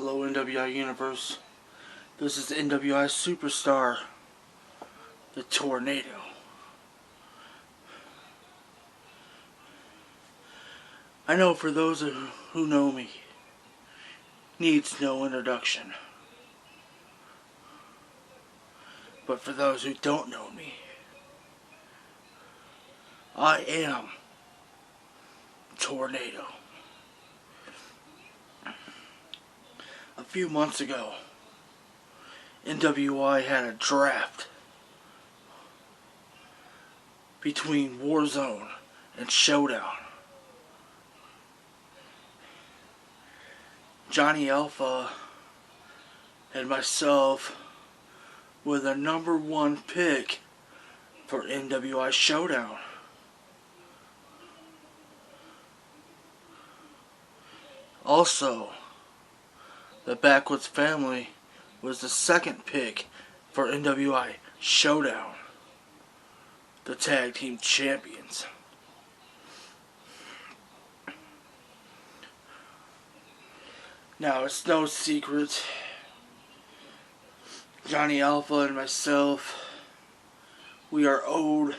Hello NWI Universe, this is NWI Superstar, the Tornado. I know for those who know me, needs no introduction. But for those who don't know me, I am Tornado. A few months ago, NWI had a draft between Warzone and Showdown. Johnny Alpha and myself were the #1 pick for NWI Showdown. Also, the Backwoods family was the 2nd pick for NWI Showdown, the tag team champions. Now, it's no secret, Johnny Alpha and myself, we are owed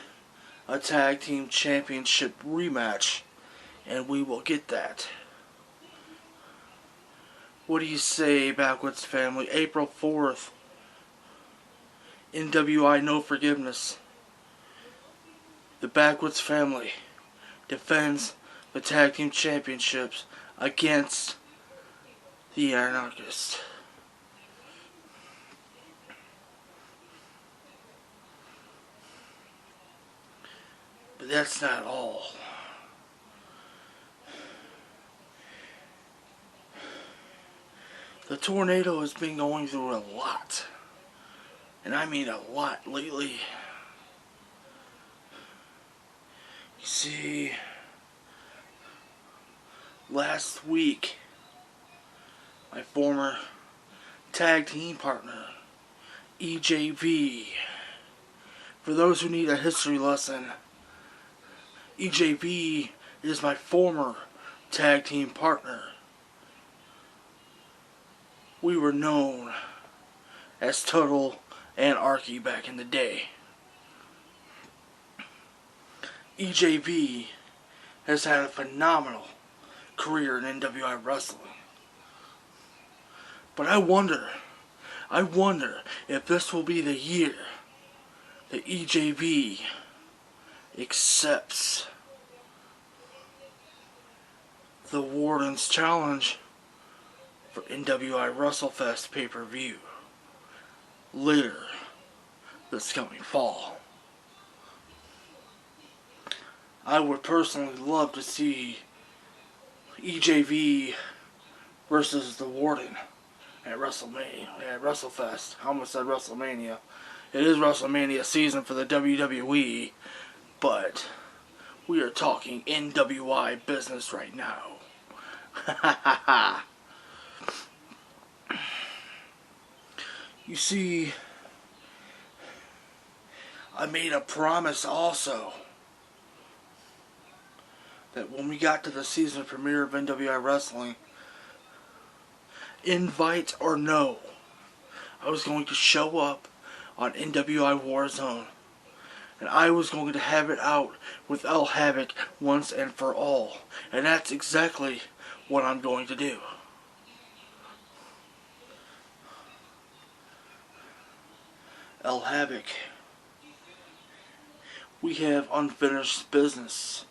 a tag team championship rematch, and we will get that. What do you say, Backwoods family? April 4th, NWI No Forgiveness. The Backwoods family defends the tag team championships against the Anarchists. But that's not all. The Tornado has been going through a lot. And I mean a lot lately. You see, last week, my former tag team partner, EJV. For those who need a history lesson, EJV is my former tag team partner. We were known as Total Anarchy back in the day. EJV has had a phenomenal career in NWI wrestling. But I wonder if this will be the year that EJV accepts the Warden's challenge for NWI WrestleFest pay-per-view later this coming fall. I would personally love to see EJV versus the Warden at WrestleMania, at WrestleFest. I almost said WrestleMania. It is WrestleMania season for the WWE, but we are talking NWI business right now. Ha ha ha. You see, I made a promise also that when we got to the season premiere of NWI Wrestling, invite or no, I was going to show up on NWI Warzone, and I was going to have it out with Havik once and for all. And that's exactly what I'm going to do. Havik, we have unfinished business.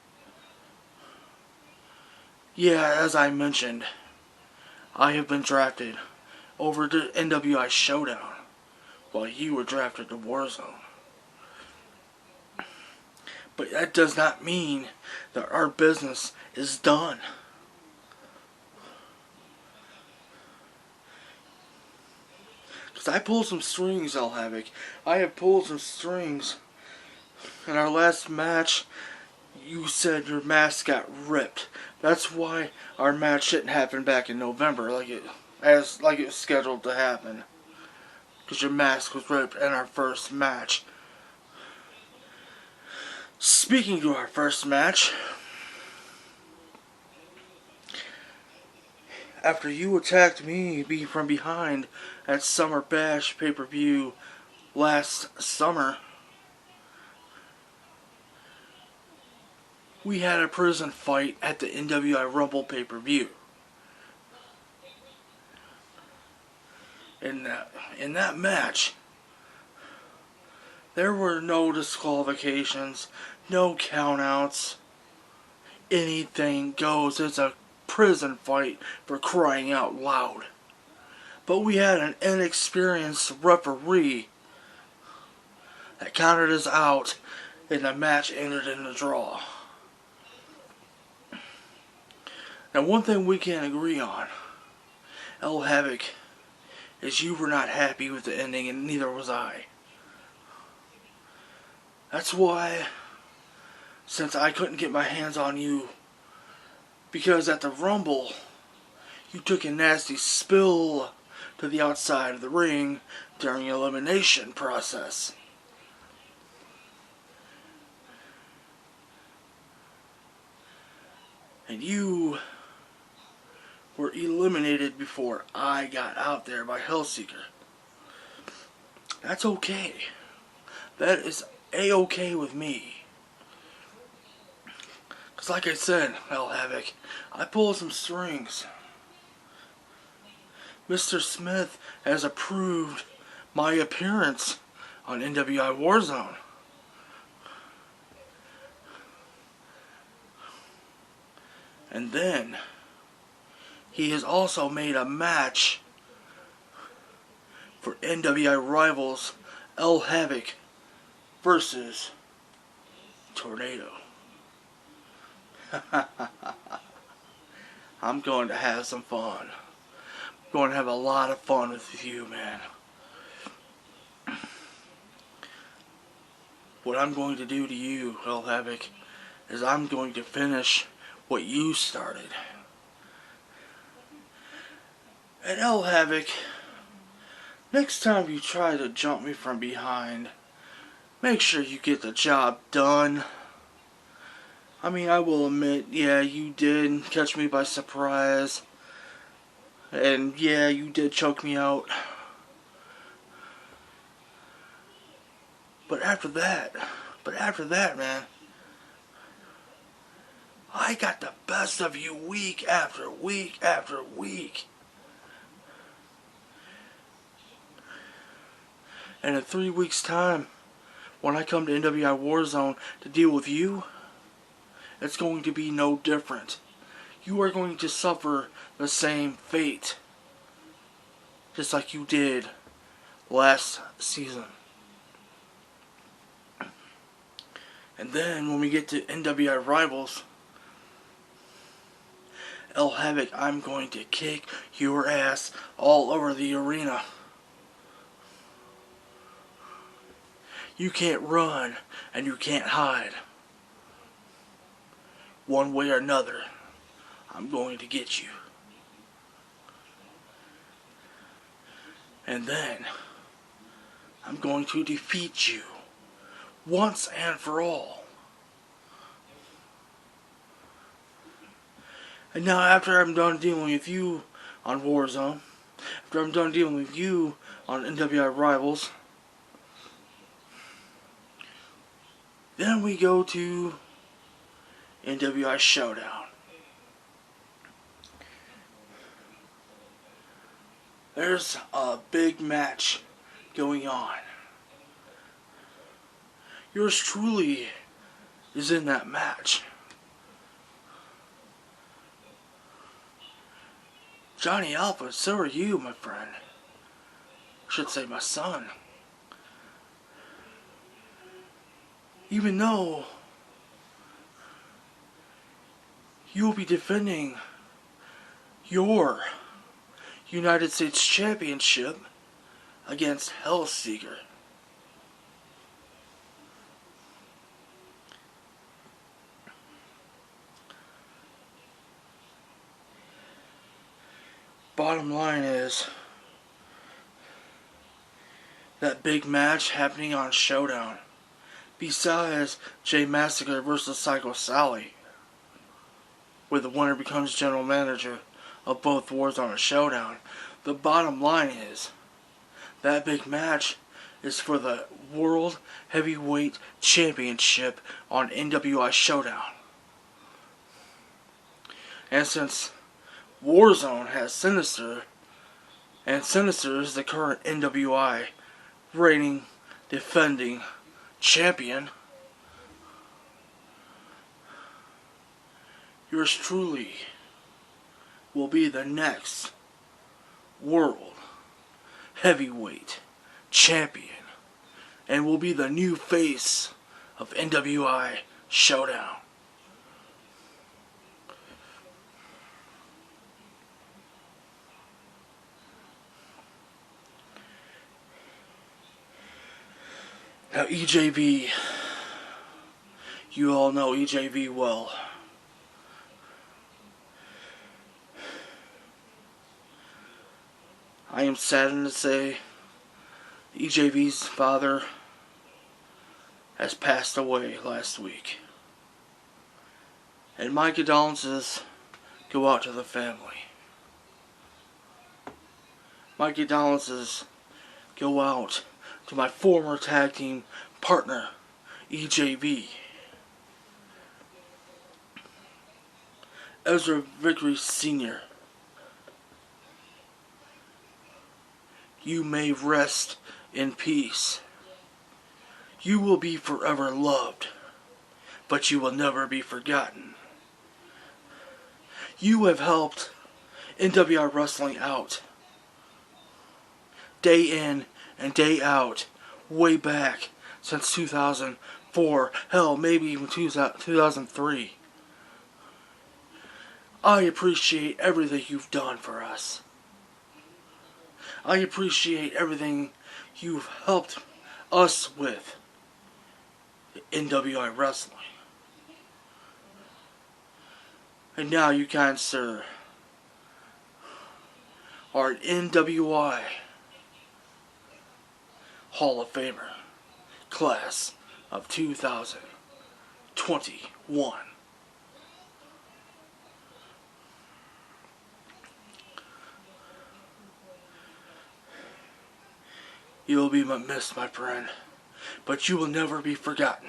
Yeah, as I mentioned, I have been drafted over to NWI Showdown while you were drafted to Warzone. But that does not mean that our business is done. Because I pulled some strings, Havik. I have pulled some strings. In our last match, you said your mask got ripped. That's why our match didn't happen back in November like it was scheduled to happen. Because your mask was ripped in our first match. Speaking to our first match, after you attacked me from behind at Summer Bash pay-per-view last summer, we had a prison fight at the NWI Rumble pay-per-view. In that match, there were no disqualifications, no countouts. Anything goes. It's a prison fight, for crying out loud. But we had an inexperienced referee that counted us out, and the match ended in a draw. Now, one thing we can agree on, El Havik, is you were not happy with the ending, and neither was I. That's why, since I couldn't get my hands on you, because at the Rumble, you took a nasty spill to the outside of the ring during the elimination process. And you were eliminated before I got out there by Hellseeker. That's okay. That is A-okay with me. Because like I said, El Havik, I pulled some strings. Mr. Smith has approved my appearance on NWI Warzone. And then, he has also made a match for NWI Rivals El Havik versus Tornado. I'm going to have some fun. I'm going to have a lot of fun with you, man. What I'm going to do to you, El Havik, is I'm going to finish what you started. And El Havik, next time you try to jump me from behind, make sure you get the job done. I mean, I will admit, yeah, you did catch me by surprise. And yeah, you did choke me out. But after that, man, I got the best of you week after week after week. And in 3 weeks' time, when I come to NWI Warzone to deal with you, it's going to be no different. You are going to suffer the same fate, just like you did last season. And then when we get to NWI Rivals, El Havik, I'm going to kick your ass all over the arena. You can't run and you can't hide. One way or another, I'm going to get you. And then, I'm going to defeat you once and for all. And now after I'm done dealing with you on Warzone, after I'm done dealing with you on NWI Rivals, then we go to NWI Showdown. There's a big match going on. Yours truly is in that match. Johnny Alpha, so are you, my friend. I should say my son. Even though you will be defending your United States Championship against Hellseeker. Bottom line is, that big match happening on Showdown, besides Jay Massacre versus Psycho Sally, where the winner becomes general manager of both Warzone Showdown. The bottom line is, that big match is for the World Heavyweight Championship on NWI Showdown. And since Warzone has Sinister, and Sinister is the current NWI reigning, defending champion, yours truly will be the next World Heavyweight Champion and will be the new face of NWI Showdown. Now EJV, you all know EJV well. I am saddened to say EJV's father has passed away last week. And my condolences go out to the family. My condolences go out to my former tag team partner, EJV. Ezra Vickery Sr. You may rest in peace. You will be forever loved, but you will never be forgotten. You have helped NWI Wrestling out, day in and day out, way back since 2004, hell, maybe even 2003. I appreciate everything you've done for us. I appreciate everything you've helped us with NWI Wrestling. And now you, kind sir, are an NWI Hall of Famer, class of 2021. You will be missed, my friend, but you will never be forgotten.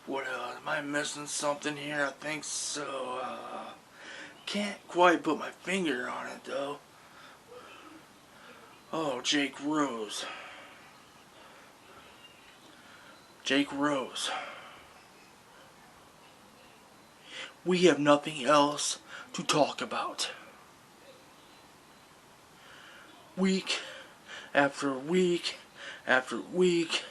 What else? Am I missing something here? I think so. Can't quite put my finger on it, though. Oh, Jake Rose. Jake Rose. We have nothing else to talk about. Week after week after week,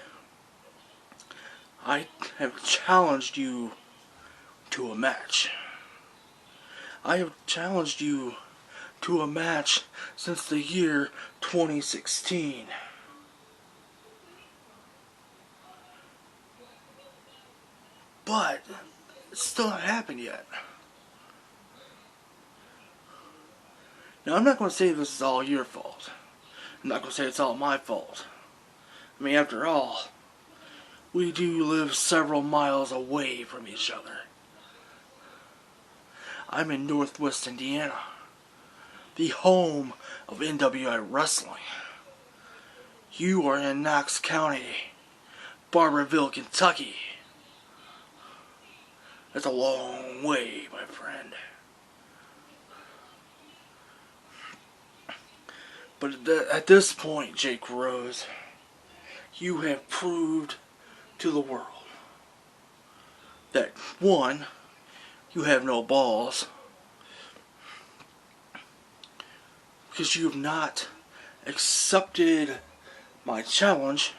I have challenged you to a match. I have challenged you to a match since the year 2016. But it's still not happened yet. Now, I'm not going to say this is all your fault. I'm not going to say it's all my fault. I mean, after all, we do live several miles away from each other. I'm in Northwest Indiana, the home of NWI Wrestling. You are in Knox County, Barberville, Kentucky. That's a long way, my friend. But at this point, Jake Rose, you have proved to the world that, one, you have no balls, because you have not accepted my challenge.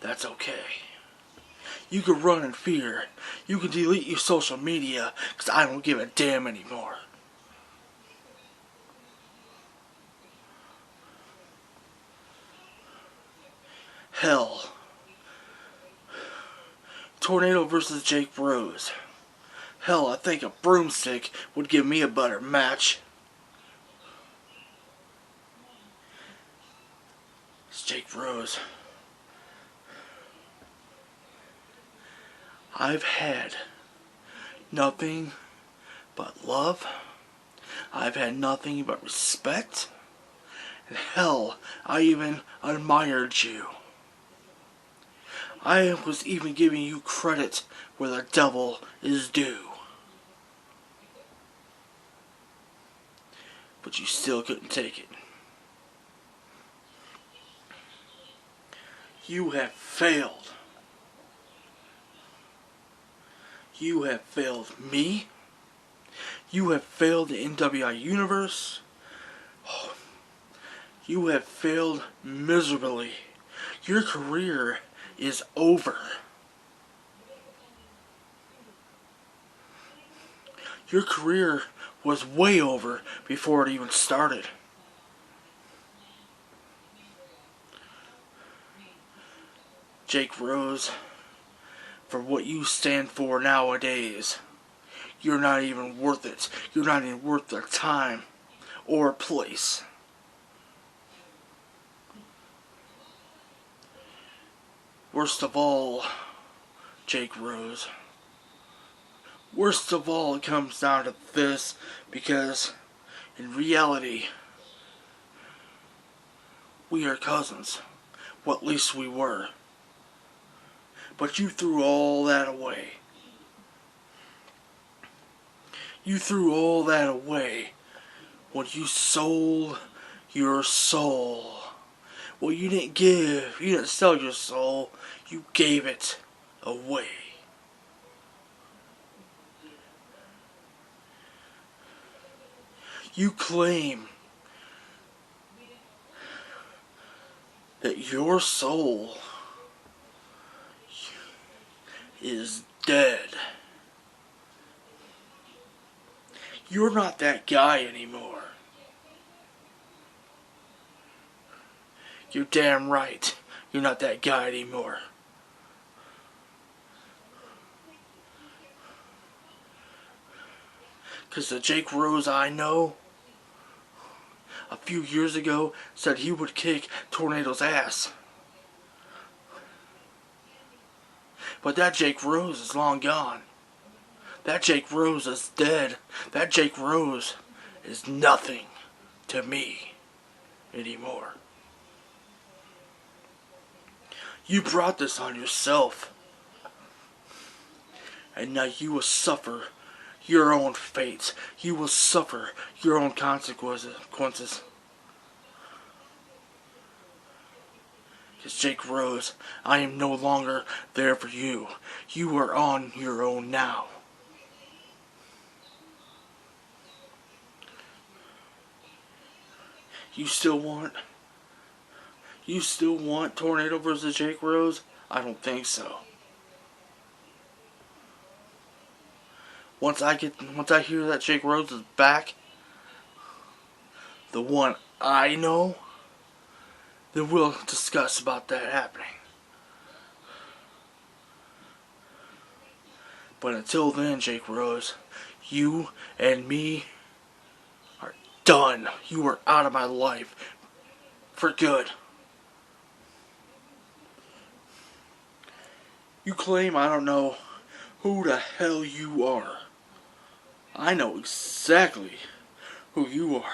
That's okay. You can run in fear. You can delete your social media, because I don't give a damn anymore. Hell. Tornado versus Jake Rose. Hell, I think a broomstick would give me a better match. It's Jake Rose. I've had nothing but love. I've had nothing but respect. And hell, I even admired you. I was even giving you credit where the devil is due. But you still couldn't take it. You have failed. You have failed me. You have failed the NWI Universe. You have failed miserably. Your career is over. Your career was way over before it even started. Jake Rose, for what you stand for nowadays, you're not even worth it. You're not even worth their time or place. Worst of all, Jake Rose. Worst of all, it comes down to this, because in reality, we are cousins. Well, at least we were. But you threw all that away. You threw all that away when you sold your soul. Well, you didn't sell your soul, you gave it away. You claim that your soul is dead. You're not that guy anymore. You're damn right. You're not that guy anymore. Because the Jake Rose I know, a few years ago, said he would kick Tornado's ass. But that Jake Rose is long gone. That Jake Rose is dead. That Jake Rose is nothing to me anymore. You brought this on yourself. And now you will suffer your own fate. You will suffer your own consequences. Because Jake Rose, I am no longer there for you. You are on your own now. You still want Tornado versus Jake Rose? I don't think so. Once I hear that Jake Rose is back, the one I know, then we'll discuss about that happening. But until then, Jake Rose, you and me are done. You are out of my life for good. You claim I don't know who the hell you are. I know exactly who you are.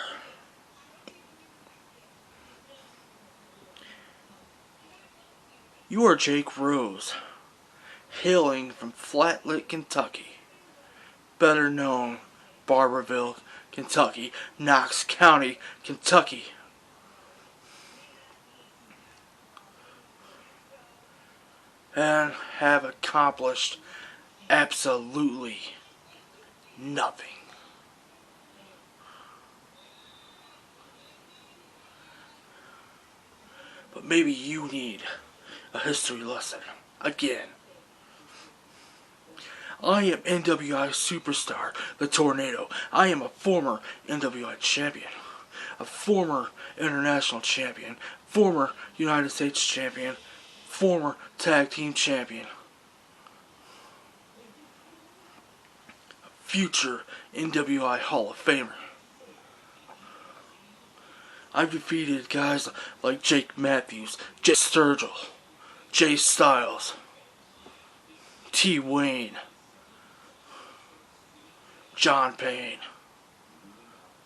You are Jake Rose, hailing from Flatlick, Kentucky, better known Barberville, Kentucky, Knox County, Kentucky. And have accomplished absolutely nothing. But maybe you need a history lesson again. I am NWI Superstar, the Tornado. I am a former NWI champion, a former international champion, former United States champion, former tag team champion, future NWI Hall of Famer. I've defeated guys like Jake Matthews, Jay Sturgill, Jay Styles, T. Wayne, John Payne,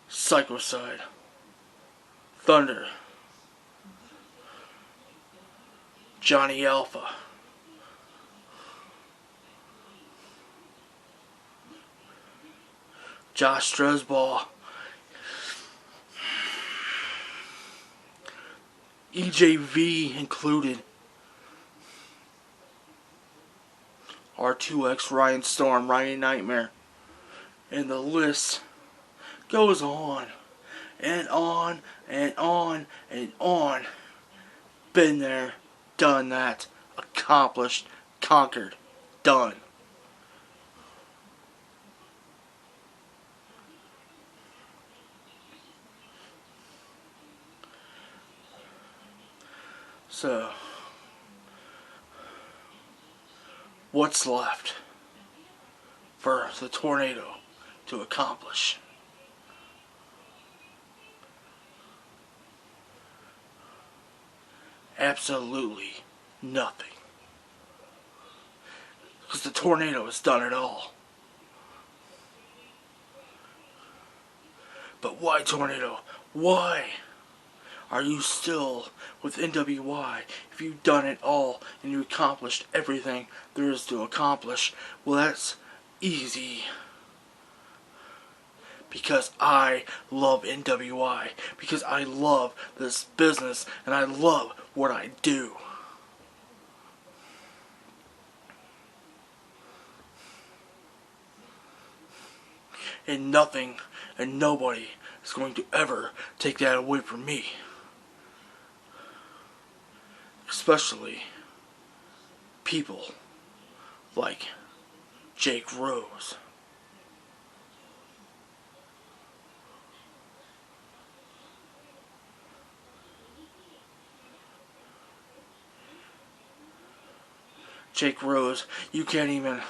Psychoside, Thunder, Johnny Alpha, Josh Dresball, EJV included, R2X, Ryan Storm, Ryan Nightmare, and the list goes on and on and on and on. Been there, done that, accomplished, conquered, done. So, what's left for the Tornado to accomplish? Absolutely nothing. Because the Tornado has done it all. But why, Tornado? Why are you still with NWI if you've done it all and you accomplished everything there is to accomplish? Well, that's easy. Because I love NWI. Because I love this business and I love what I do. And nothing and nobody is going to ever take that away from me. Especially people like Jake Rose. Jake Rose, you can't even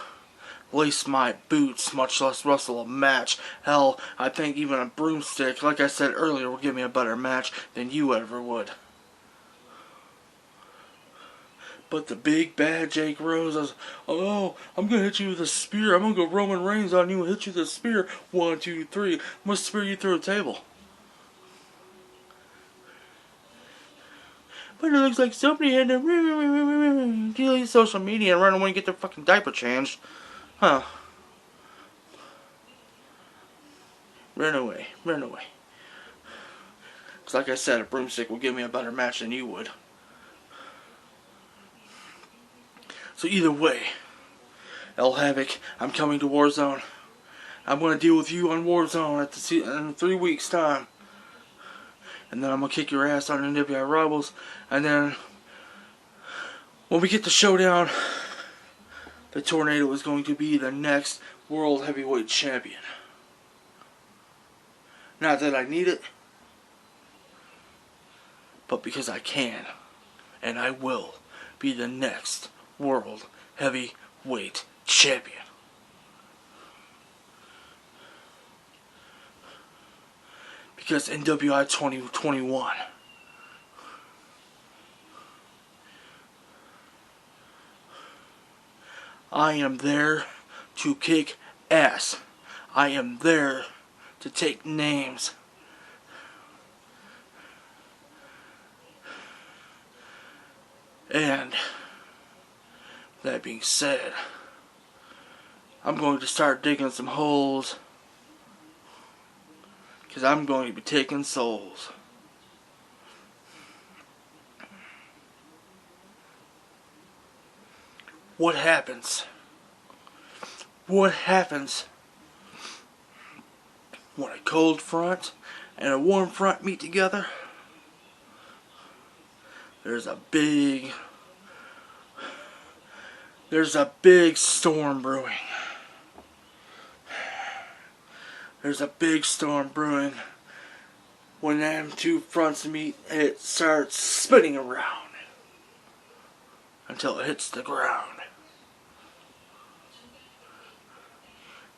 lace my boots, much less wrestle a match. Hell, I think even a broomstick, like I said earlier, will give me a better match than you ever would. But the big bad Jake Rose is, oh, I'm gonna hit you with a spear. I'm gonna go Roman Reigns on you and hit you with a spear. 1, 2, 3. I'm gonna spear you through a table. But it looks like somebody had to delete social media and run away and get their fucking diaper changed. Huh. Run away. Run away. Because like I said, a broomstick will give me a better match than you would. So either way, El Havik, I'm coming to Warzone. I'm going to deal with you on Warzone in 3 weeks' time. And then I'm going to kick your ass on NWI Rivals. And then, when we get to Showdown, the Tornado is going to be the next World Heavyweight Champion. Not that I need it, but because I can. And I will be the next World Heavyweight Champion. Because NWI 2021, I am there to kick ass. I am there to take names. And that being said, I'm going to start digging some holes. Because I'm going to be taking souls. What happens? What happens when a cold front and a warm front meet together? There's a big storm brewing. There's a big storm brewing. When them two fronts meet, it starts spinning around until it hits the ground.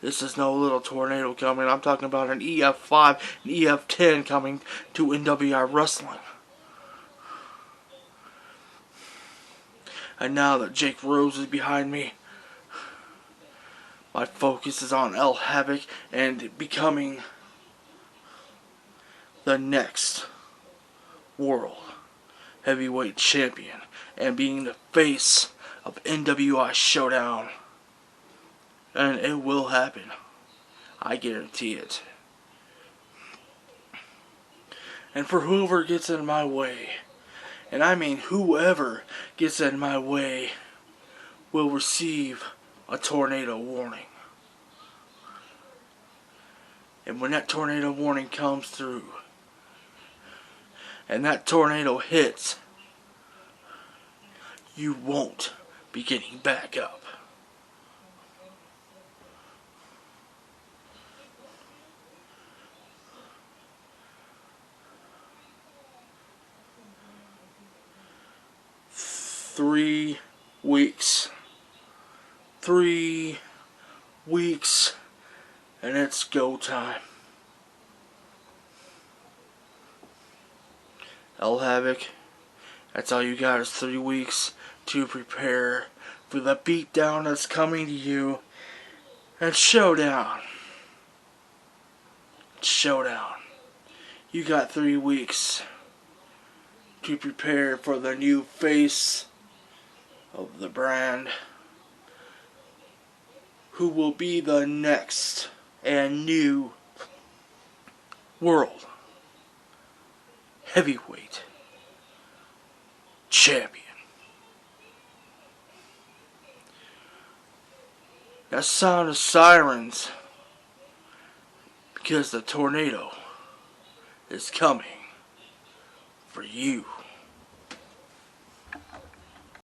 This is no little tornado coming. I'm talking about an EF5 and EF10 coming to NWI Wrestling. And now that Jake Rose is behind me, My focus is on El Havik and becoming the next world heavyweight champion and being the face of NWI Showdown. And it will happen. I guarantee it. And for whoever gets in my way, and I mean whoever gets in my way, will receive a tornado warning. And when that tornado warning comes through, and that tornado hits, you won't be getting back up. Three weeks. 3 weeks. And it's go time. El Havik, that's all you got is 3 weeks to prepare for the beatdown that's coming to you. And Showdown. Showdown. You got 3 weeks to prepare for the new face of the brand, who will be the next and new world heavyweight champion. That sound of sirens, because the tornado is coming for you.